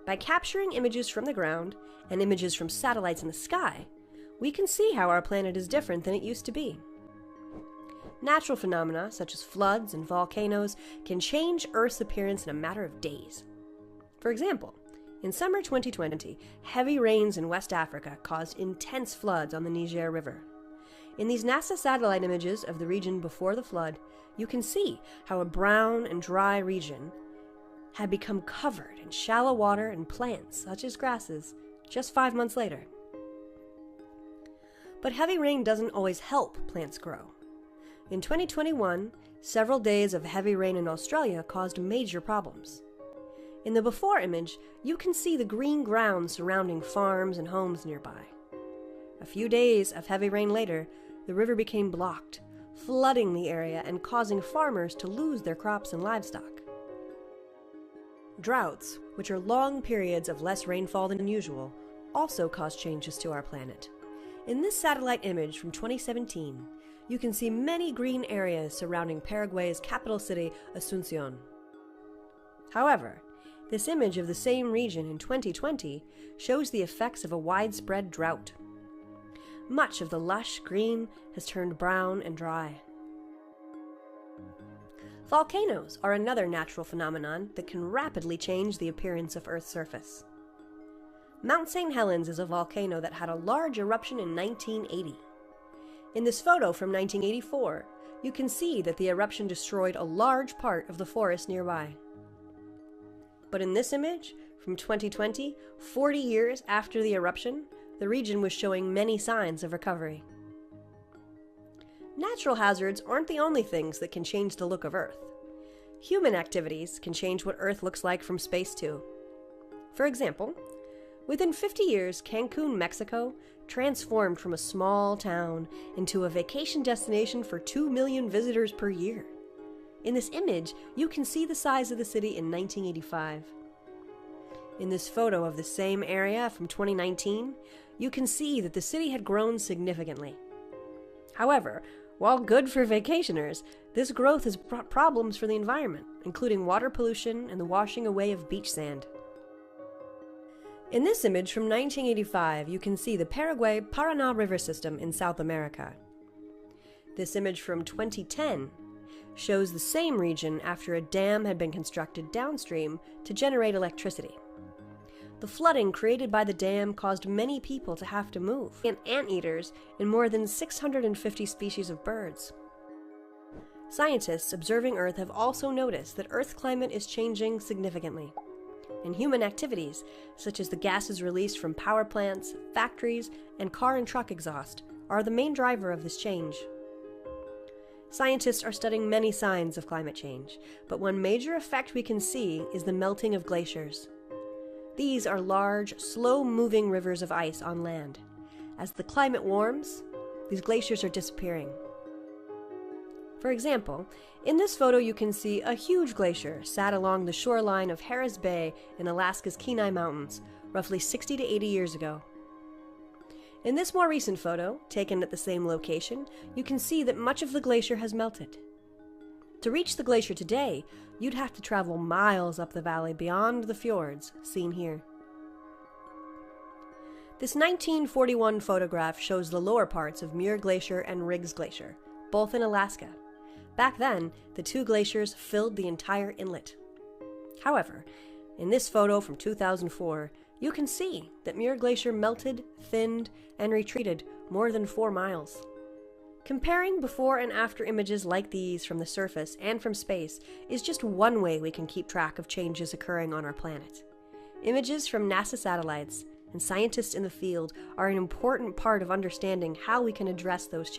By capturing images from the ground and images from satellites in the sky, we can see how our planet is different than it used to be. Natural phenomena, such as floods and volcanoes, can change Earth's appearance in a matter of days. For example, in summer 2020, heavy rains in West Africa caused intense floods on the Niger River. In these NASA satellite images of the region before the flood, you can see how a brown and dry region had become covered in shallow water and plants, such as grasses, just 5 months later. But heavy rain doesn't always help plants grow. In 2021, several days of heavy rain in Australia caused major problems. In the before image, you can see the green ground surrounding farms and homes nearby. A few days of heavy rain later, the river became blocked, flooding the area and causing farmers to lose their crops and livestock. Droughts, which are long periods of less rainfall than usual, also cause changes to our planet. In this satellite image from 2017, you can see many green areas surrounding Paraguay's capital city, Asunción. However, this image of the same region in 2020 shows the effects of a widespread drought. Much of the lush green has turned brown and dry. Volcanoes are another natural phenomenon that can rapidly change the appearance of Earth's surface. Mount St. Helens is a volcano that had a large eruption in 1980. In this photo from 1984, you can see that the eruption destroyed a large part of the forest nearby. But in this image, from 2020, 40 years after the eruption, the region was showing many signs of recovery. Natural hazards aren't the only things that can change the look of Earth. Human activities can change what Earth looks like from space too. For example, within 50 years, Cancun, Mexico, transformed from a small town into a vacation destination for 2 million visitors per year. In this image, you can see the size of the city in 1985. In this photo of the same area from 2019, you can see that the city had grown significantly. However, while good for vacationers, this growth has brought problems for the environment, including water pollution and the washing away of beach sand. In this image from 1985, you can see the Paraguay-Paraná River system in South America. This image from 2010 shows the same region after a dam had been constructed downstream to generate electricity. The flooding created by the dam caused many people to have to move, and anteaters and more than 650 species of birds. Scientists observing Earth have also noticed that Earth's climate is changing significantly. And human activities, such as the gases released from power plants, factories, and car and truck exhaust, are the main driver of this change. Scientists are studying many signs of climate change, but one major effect we can see is the melting of glaciers. These are large, slow-moving rivers of ice on land. As the climate warms, these glaciers are disappearing. For example, in this photo you can see a huge glacier sat along the shoreline of Harris Bay in Alaska's Kenai Mountains, roughly 60 to 80 years ago. In this more recent photo, taken at the same location, you can see that much of the glacier has melted. To reach the glacier today, you'd have to travel miles up the valley beyond the fjords, seen here. This 1941 photograph shows the lower parts of Muir Glacier and Riggs Glacier, both in Alaska. Back then, the two glaciers filled the entire inlet. However, in this photo from 2004, you can see that Muir Glacier melted, thinned, and retreated more than 4 miles. Comparing before and after images like these from the surface and from space is just one way we can keep track of changes occurring on our planet. Images from NASA satellites and scientists in the field are an important part of understanding how we can address those changes.